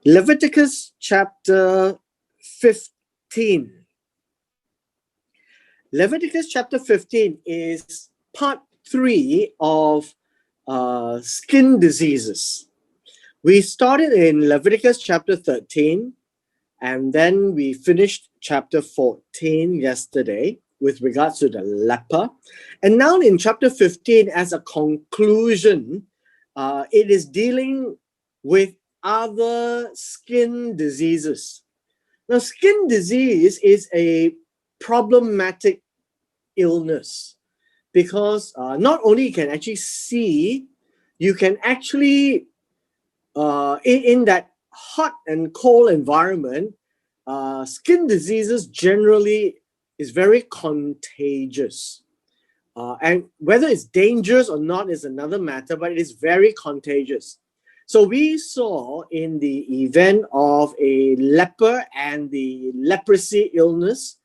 Leviticus chapter 15. Leviticus chapter 15 is part 3 of skin diseases. We started in Leviticus chapter 13, and then we finished chapter 14 yesterday with regards to the leper. And now in chapter 15, as a conclusion, it is dealing with other skin diseases. Now, skin disease is a problematic illness because not only you can actually see, you can actually, in that hot and cold environment, skin diseases generally is very contagious. And whether it's dangerous or not is another matter, but it is very contagious. So we saw in the event of a leper and the leprosy illness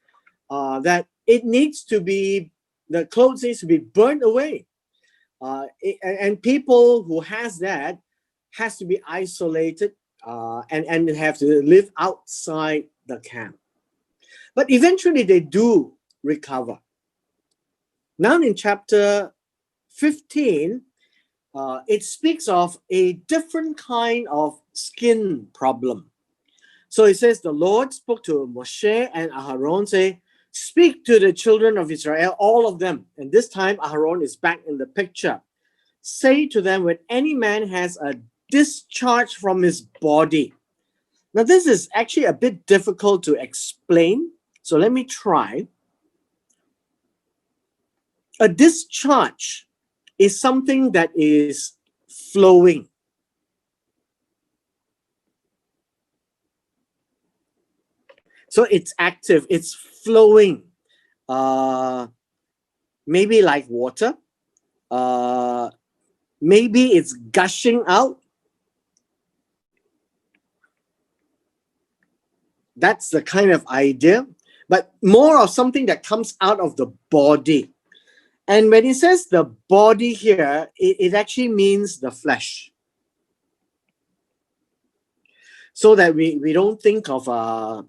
that it needs to be, the clothes needs to be burnt away. And people who has that has to be isolated and have to live outside the camp. But eventually they do recover. Now in chapter 15, it speaks of a different kind of skin problem. So it says, the Lord spoke to Moshe and Aharon, say, speak to the children of Israel, all of them. And this time Aharon is back in the picture. Say to them, when any man has a discharge from his body. Now this is actually a bit difficult to explain. So let me try. A discharge is something that is flowing. So it's active, it's flowing. Maybe like water. Maybe it's gushing out. That's the kind of idea. But more of something that comes out of the body. And when it says the body here, it actually means the flesh. So that we don't think of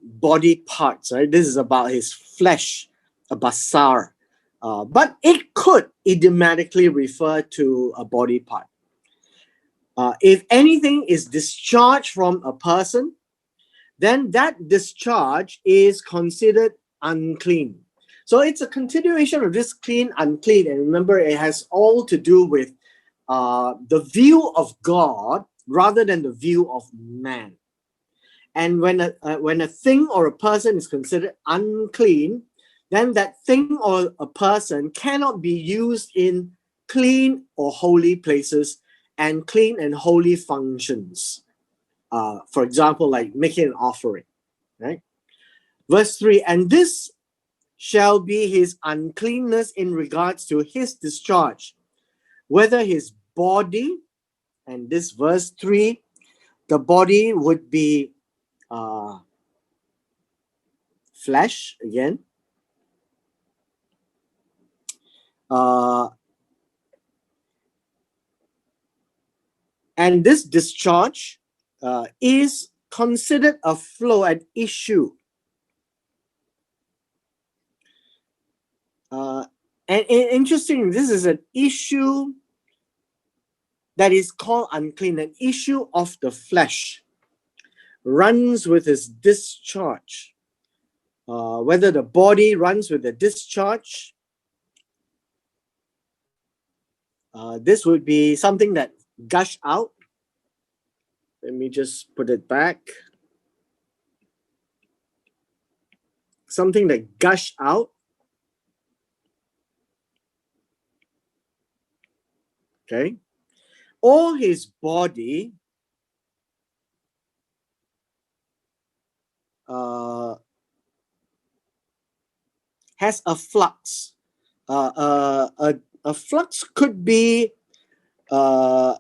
body parts, right? This is about his flesh, a basar. But it could idiomatically refer to a body part. If anything is discharged from a person, then that discharge is considered unclean. So it's a continuation of this clean, unclean. And remember, it has all to do with the view of God rather than the view of man. And when a thing or a person is considered unclean, then that thing or a person cannot be used in clean or holy places and clean and holy functions. For example, like making an offering, right? Verse 3, and this shall be his uncleanness in regards to his discharge, whether his body, and this verse 3, the body would be flesh again. And this discharge is considered a flow, an issue. And interesting, this is an issue that is called unclean, an issue of the flesh, runs with his discharge. Whether the body runs with the discharge, this would be something that gush out. Let me just put it back. Something that gush out. Okay. Or his body has a flux. A flux could be a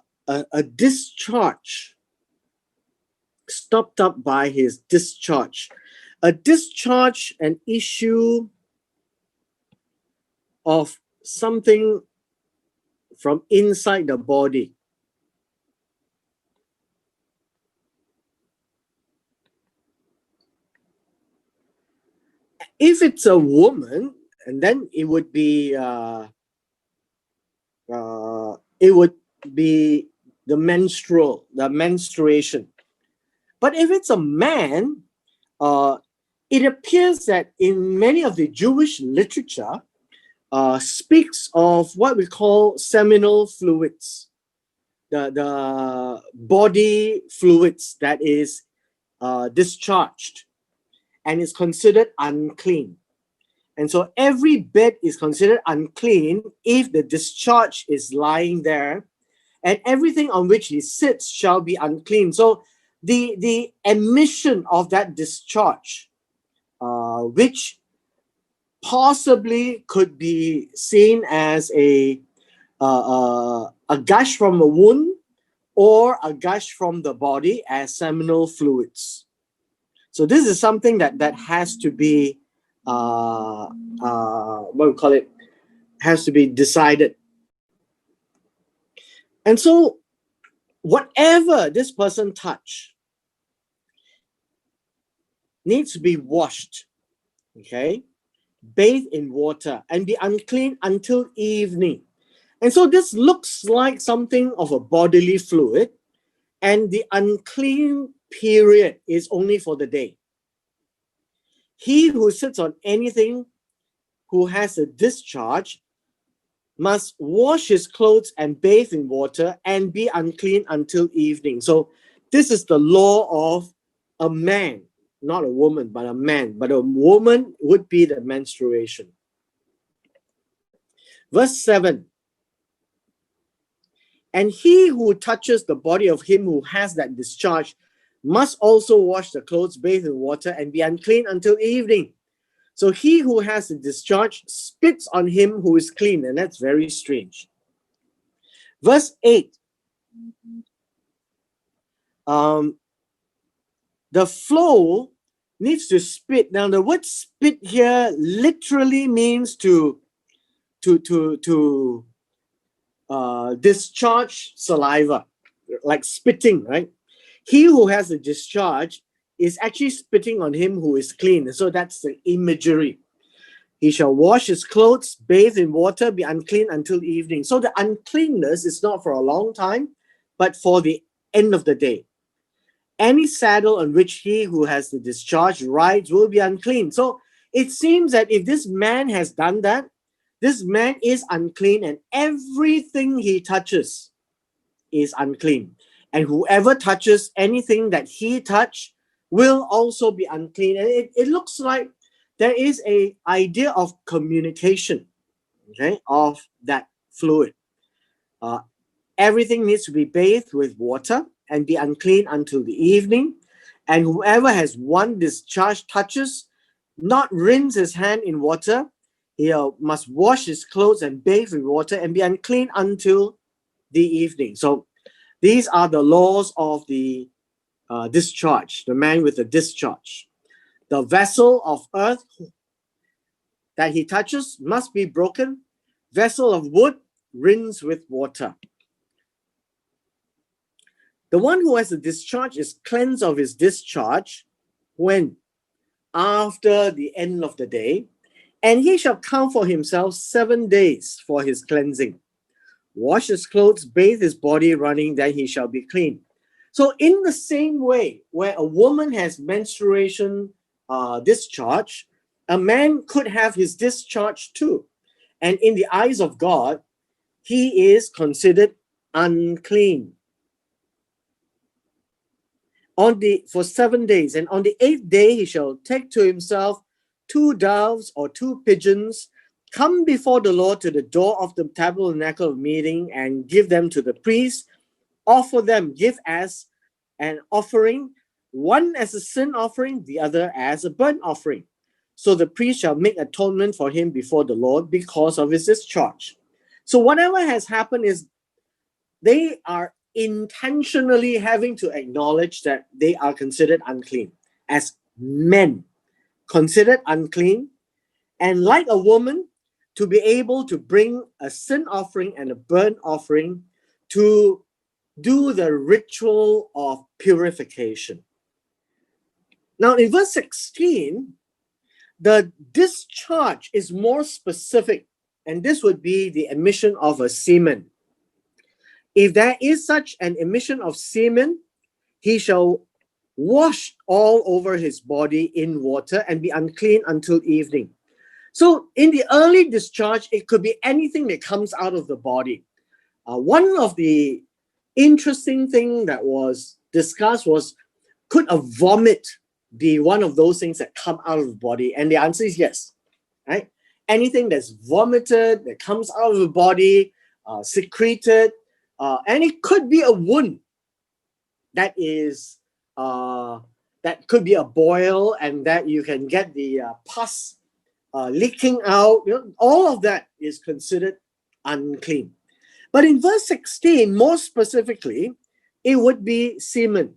discharge, stopped up by his discharge. A discharge, an issue of something from inside the body. If it's a woman, and then it would be the menstruation. But if it's a man, it appears that in many of the Jewish literature speaks of what we call seminal fluids, the body fluids that is discharged and is considered unclean. And so every bed is considered unclean if the discharge is lying there, and everything on which he sits shall be unclean. So the emission of that discharge, which possibly could be seen as a gush from a wound or a gush from the body as seminal fluids. So this is something that has to be what we call it, has to be decided. And so whatever this person touch needs to be washed, okay, bathed in water, and be unclean until evening. And so this looks like something of a bodily fluid, and the unclean period is only for the day. He who sits on anything who has a discharge must wash his clothes and bathe in water and be unclean until evening. So this is the law of a man, not a woman, but a man. But a woman would be the menstruation. Verse 7. And he who touches the body of him who has that discharge must also wash the clothes, bathe in water, and be unclean until evening. So he who has the discharge spits on him who is clean, and that's very strange. Verse 8. The flow needs to spit. Now, the word spit here literally means to discharge saliva, like spitting, right? He who has a discharge is actually spitting on him who is clean. So that's the imagery. He shall wash his clothes, bathe in water, be unclean until evening. So the uncleanness is not for a long time, but for the end of the day. Any saddle on which he who has the discharge rides will be unclean. So it seems that if this man has done that, this man is unclean, and everything he touches is unclean. And whoever touches anything that he touched will also be unclean. And it looks like there is an idea of communication, okay, of that fluid. Everything needs to be bathed with water and be unclean until the evening. And whoever has one discharge touches, not rinse his hand in water, he must wash his clothes and bathe in water and be unclean until the evening. So these are the laws of the discharge, the man with the discharge. The vessel of earth that he touches must be broken. Vessel of wood, rinse with water. The one who has a discharge is cleansed of his discharge when? After the end of the day, and he shall count for himself 7 days for his cleansing. Wash his clothes, bathe his body running, then he shall be clean. So in the same way, where a woman has menstruation discharge, a man could have his discharge too. And in the eyes of God, he is considered unclean. For 7 days, and on the 8th day he shall take to himself 2 doves or 2 pigeons, come before the Lord to the door of the tabernacle of meeting, and give them to the priest. Offer them, give as an offering, one as a sin offering, the other as a burnt offering. So the priest shall make atonement for him before the Lord because of his discharge. So whatever has happened is they are intentionally having to acknowledge that they are considered unclean as men, considered unclean, and like a woman, to be able to bring a sin offering and a burnt offering to do the ritual of purification. Now in verse 16, The discharge is more specific, and this would be the emission of a semen. If there is such an emission of semen, he shall wash all over his body in water and be unclean until evening. So in the early discharge, it could be anything that comes out of the body. One of the interesting thing that was discussed was, could a vomit be one of those things that come out of the body? And the answer is yes, right? Anything that's vomited, that comes out of the body, secreted, and it could be a wound that is, that could be a boil, and that you can get the pus leaking out. All of that is considered unclean. But in verse 16, more specifically, it would be semen.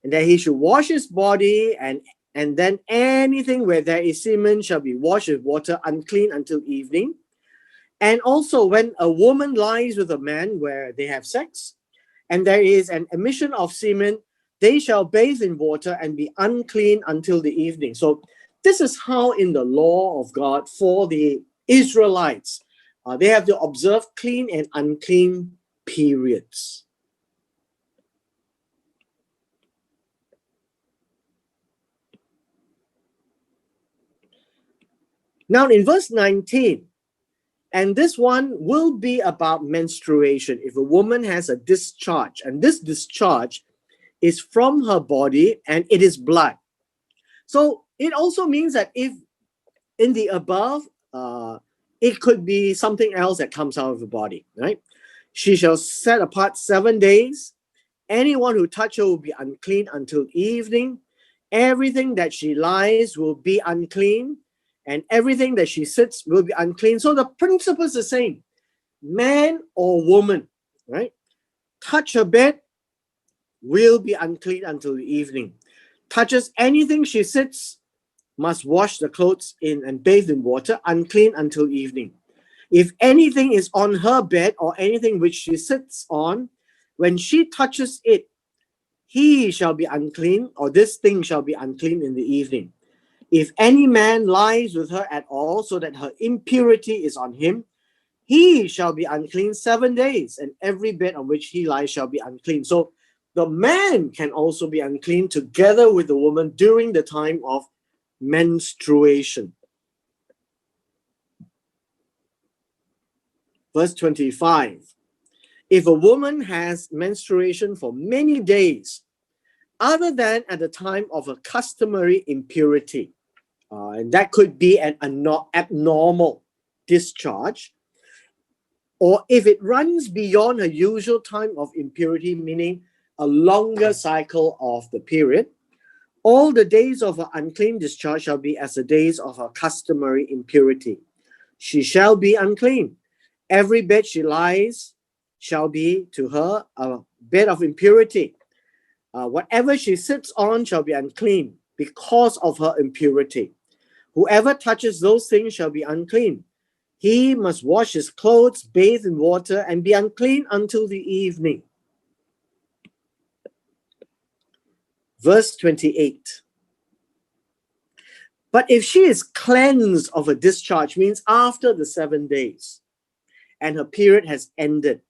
And that he should wash his body, and then anything where there is semen shall be washed with water, unclean until evening. And also when a woman lies with a man where they have sex, and there is an emission of semen, they shall bathe in water and be unclean until the evening. So this is how in the law of God for the Israelites, they have to observe clean and unclean periods. Now in verse 19, and this one will be about menstruation. If a woman has a discharge, and this discharge is from her body and it is blood. So it also means that if in the above, it could be something else that comes out of the body, right? She shall set apart 7 days. Anyone who touch her will be unclean until evening. Everything that she lies will be unclean, and everything that she sits will be unclean. So the principle is the same. Man or woman, right? Touch her bed will be unclean until the evening. Touches anything she sits, must wash the clothes in and bathe in water, unclean until evening. If anything is on her bed or anything which she sits on, when she touches it, he shall be unclean, or this thing shall be unclean in the evening. If any man lies with her at all, so that her impurity is on him, he shall be unclean 7 days, and every bed on which he lies shall be unclean. So the man can also be unclean together with the woman during the time of menstruation. Verse 25. If a woman has menstruation for many days, other than at the time of a customary impurity, and that could be an abnormal discharge, or if it runs beyond her usual time of impurity, meaning a longer cycle of the period, all the days of her unclean discharge shall be as the days of her customary impurity. She shall be unclean. Every bed she lies shall be to her a bed of impurity. Whatever she sits on shall be unclean because of her impurity. Whoever touches those things shall be unclean. He must wash his clothes, bathe in water, and be unclean until the evening. Verse 28. But if she is cleansed of a discharge, means after the 7 days, and her period has ended,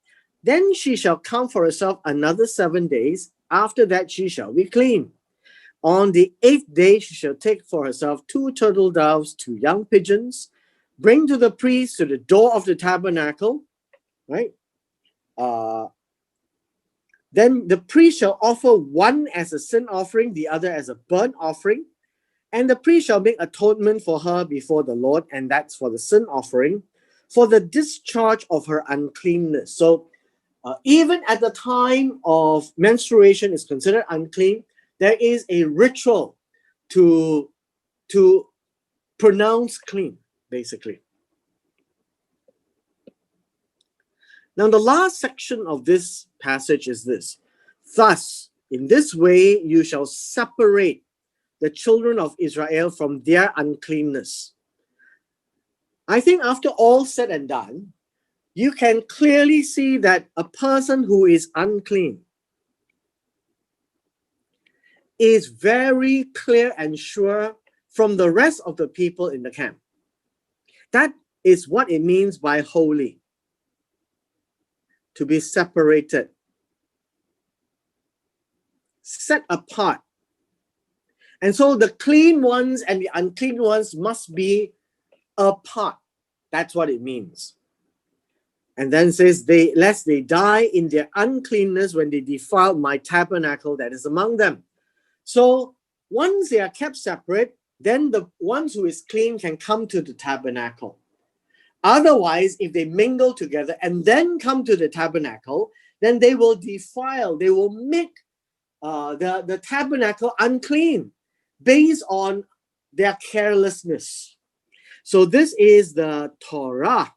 then she shall count for herself another 7 days. After that she shall be clean. On the 8th day she shall take for herself 2 turtle doves, 2 young pigeons, bring to the priest to the door of the tabernacle, right? Then the priest shall offer one as a sin offering, the other as a burnt offering, and the priest shall make atonement for her before the Lord, and that's for the sin offering, for the discharge of her uncleanness. So even at the time of menstruation is considered unclean, there is a ritual to pronounce clean, basically. Now, the last section of this passage is this. Thus, in this way, you shall separate the children of Israel from their uncleanness. I think after all said and done, you can clearly see that a person who is unclean is very clear and sure from the rest of the people in the camp. That is what it means by holy. To be separated, set apart. And so the clean ones and the unclean ones must be apart. That's what it means. And then it says, lest they die in their uncleanness when they defile my tabernacle that is among them. So once they are kept separate, then the ones who is clean can come to the tabernacle. Otherwise, if they mingle together and then come to the tabernacle, then they will defile, they will make the tabernacle unclean based on their carelessness. So this is the Torah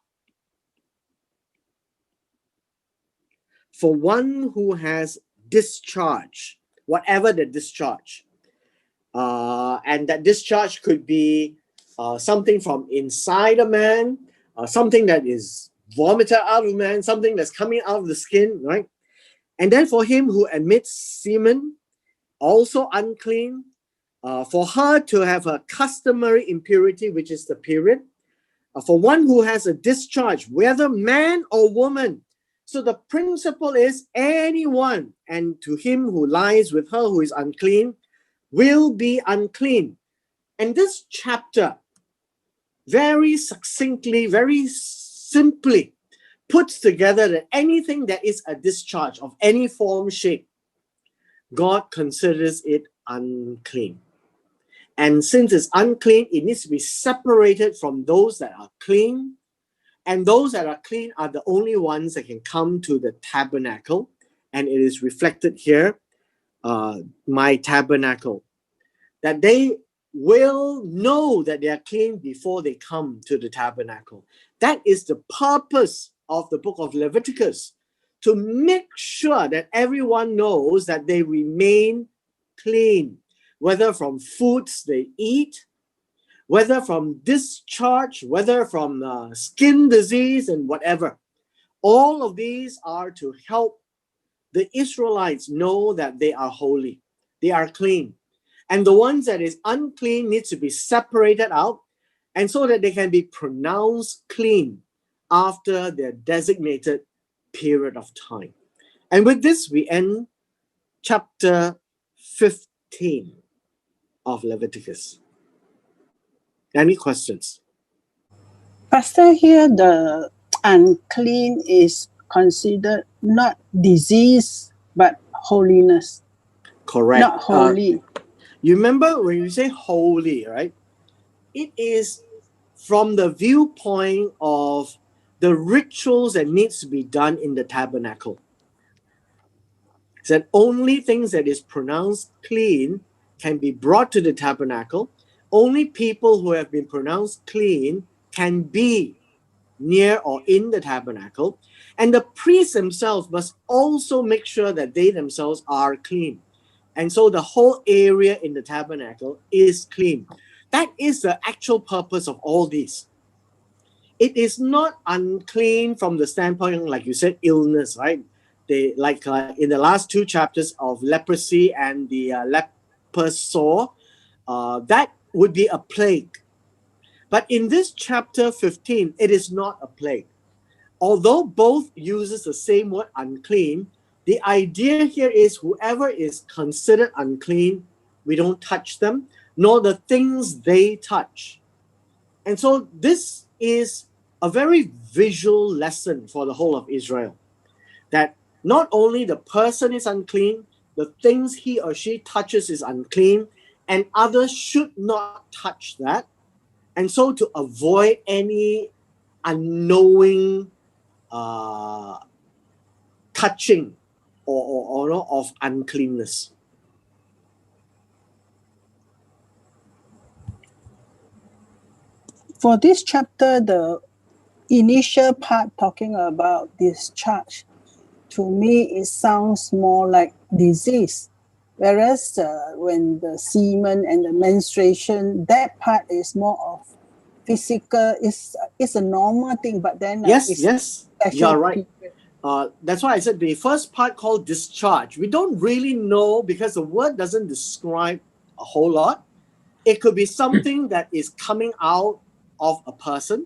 for one who has discharge, whatever the discharge. And that discharge could be something from inside a man, something that is vomited out of a man, something that's coming out of the skin, right? And then for him who emits semen, also unclean. For her to have a customary impurity, which is the period. For one who has a discharge, whether man or woman. So the principle is anyone, and to him who lies with her who is unclean, will be unclean. And this chapter very succinctly, very simply puts together that anything that is a discharge of any form, shape, God considers it unclean. And since it's unclean, it needs to be separated from those that are clean. And those that are clean are the only ones that can come to the tabernacle. And it is reflected here, my tabernacle. That they will know that they are clean before they come to the tabernacle. That is the purpose of the book of Leviticus, to make sure that everyone knows that they remain clean, whether from foods they eat, whether from discharge, whether from skin disease and whatever. All of these are to help the Israelites know that they are holy, they are clean. And the ones that is unclean needs to be separated out, and so that they can be pronounced clean after their designated period of time. And with this, we end chapter 15 of Leviticus. Any questions? Pastor, here the unclean is considered not disease, but holiness. Correct. Not holy. You remember when you say holy, right? It is from the viewpoint of the rituals that needs to be done in the tabernacle. It's that only things that is pronounced clean can be brought to the tabernacle. Only people who have been pronounced clean can be near or in the tabernacle. And the priests themselves must also make sure that they themselves are clean. And so the whole area in the tabernacle is clean. That is the actual purpose of all these. It is not unclean from the standpoint, like you said, illness, right? They like in the last two chapters of leprosy and the leper sore, that would be a plague. But in this chapter 15, it is not a plague. Although both uses the same word unclean, the idea here is whoever is considered unclean, we don't touch them, nor the things they touch. And so this is a very visual lesson for the whole of Israel, that not only the person is unclean, the things he or she touches is unclean, and others should not touch that. And so to avoid any unknowing touching or of uncleanness. For this chapter, the initial part talking about discharge, to me it sounds more like disease. Whereas when the semen and the menstruation, that part is more of physical, it's a normal thing, but then yes, you're right. That's why I said the first part called discharge. We don't really know because the word doesn't describe a whole lot. It could be something that is coming out of a person,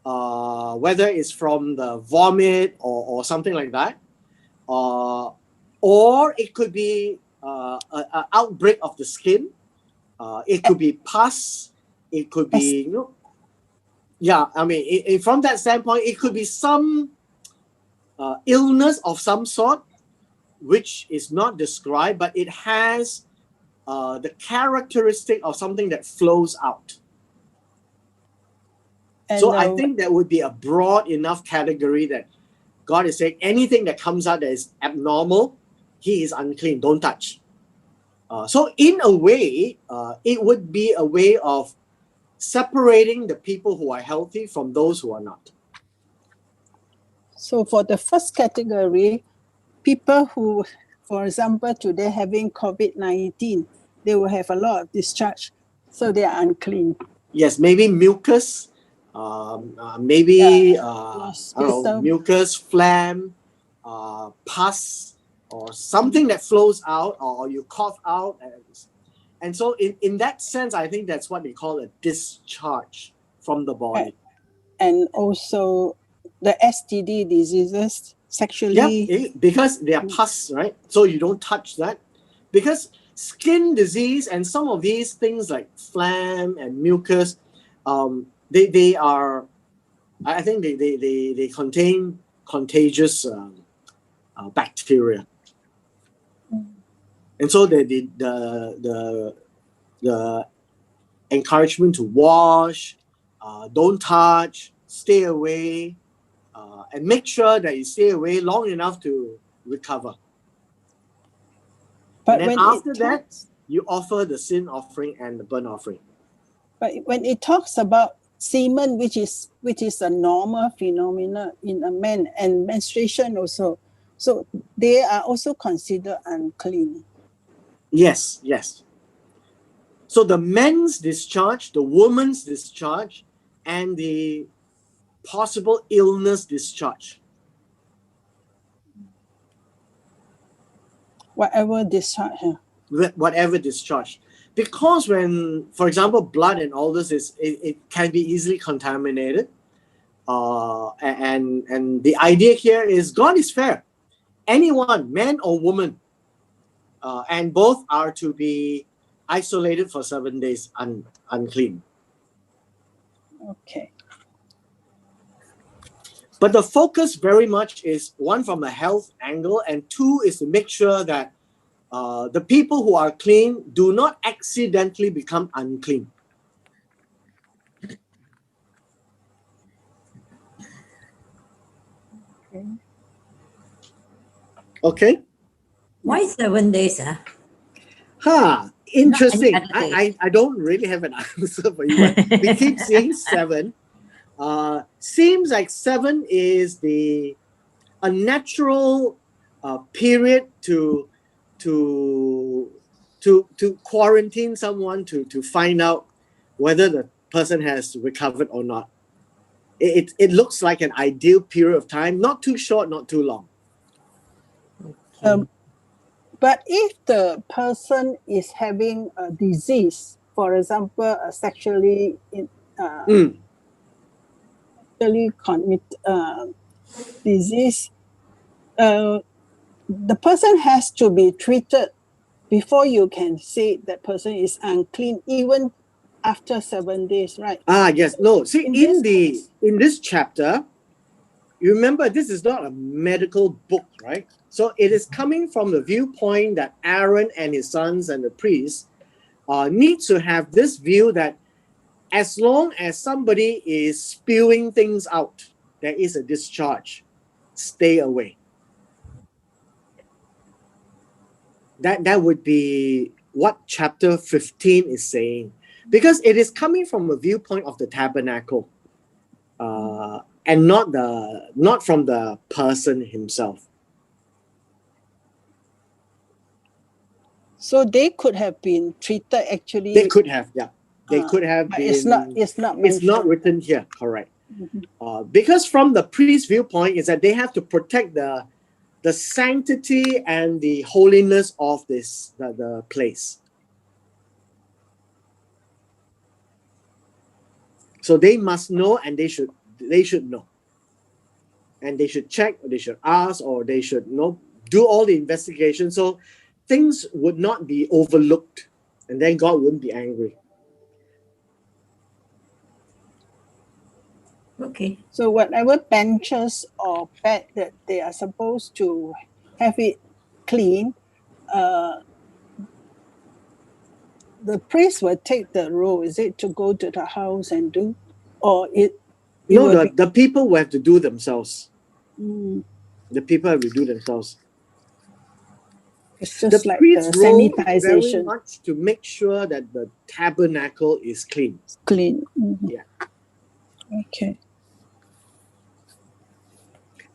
whether it's from the vomit or something like that, or it could be an outbreak of the skin. It could be pus. It could be, yeah. I mean, from that standpoint, it could be some illness of some sort, which is not described, but it has the characteristic of something that flows out. And So I think that would be a broad enough category that God is saying anything that comes out that is abnormal, he is unclean, don't touch. So in a way, it would be a way of separating the people who are healthy from those who are not. so for the first category, people who, for example, today having COVID-19, they will have a lot of discharge, so they are unclean. Yes, maybe mucus, maybe I don't know, mucus, phlegm, pus, or something that flows out, or you cough out. And so in that sense, I think that's what they call a discharge from the body. And also the STD diseases, sexually. Yeah, because they are pus, right? So you don't touch that. Because skin disease and some of these things like phlegm and mucus, they are, I think they contain contagious bacteria. And so the encouragement to wash, don't touch, stay away, and make sure that you stay away long enough to recover. But and then after that, you offer the sin offering and the burnt offering. But when it talks about semen, which is a normal phenomenon in a man, and menstruation also, so they are also considered unclean. Yes. So the men's discharge, the woman's discharge, and the possible illness discharge. Whatever discharge. Whatever discharge. Because when, for example, blood and all this it can be easily contaminated. And the idea here is God is fair. Anyone, man or woman, and both are to be isolated for 7 days unclean. Okay. But the focus very much is one from a health angle, and two is to make sure that the people who are clean do not accidentally become unclean. Okay. Why 7 days? Interesting. I don't really have an answer for you. We keep seeing 7. Seems like 7 is a natural period to quarantine someone to find out whether the person has recovered or not. It looks like an ideal period of time, not too short, not too long. But if the person is having a disease, for example, a sexually disease, the person has to be treated before you can say that person is unclean, even after 7 days, right? Yes. No. See, in this chapter, you remember this is not a medical book, right? So it is coming from the viewpoint that Aaron and his sons and the priests need to have this view that as long as somebody is spewing things out, there is a discharge. Stay away. That would be what chapter 15 is saying, because it is coming from a viewpoint of the tabernacle, and not from the person himself. So they could have been treated actually. They could have, yeah. They could have been. It's not written here, correct. Because from the priest's viewpoint is that they have to protect the sanctity and the holiness of the place. So they must know, and they should know, and they should check, or they should ask, or they should do all the investigation, so things would not be overlooked, and then God wouldn't be angry. Okay. So whatever benches or bed that they are supposed to have it clean, the priest will take the role, is it, to go to the house and do, or it No, will be the people will have to do themselves. mm, The people have to do themselves. it's The just like priest's the role is very sanitization much to make sure that the tabernacle is clean. clean. Mhm. Yeah. Okay.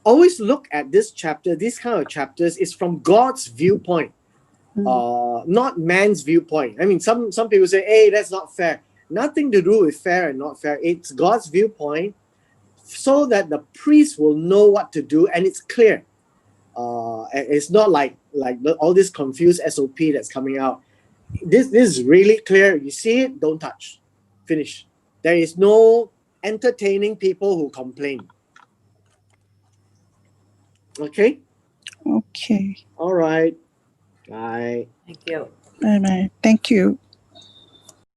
Always look at this chapter, these kind of chapters is from God's viewpoint, not man's viewpoint. I mean, some people say, hey, that's not fair. Nothing to do with fair and not fair. It's God's viewpoint, so that the priest will know what to do, and it's clear. It's not like all this confused SOP that's coming out. This is really clear. You see it, don't touch. Finish. There is no entertaining people who complain. Okay? Okay. All right. Bye. Thank you. Bye bye. Thank you.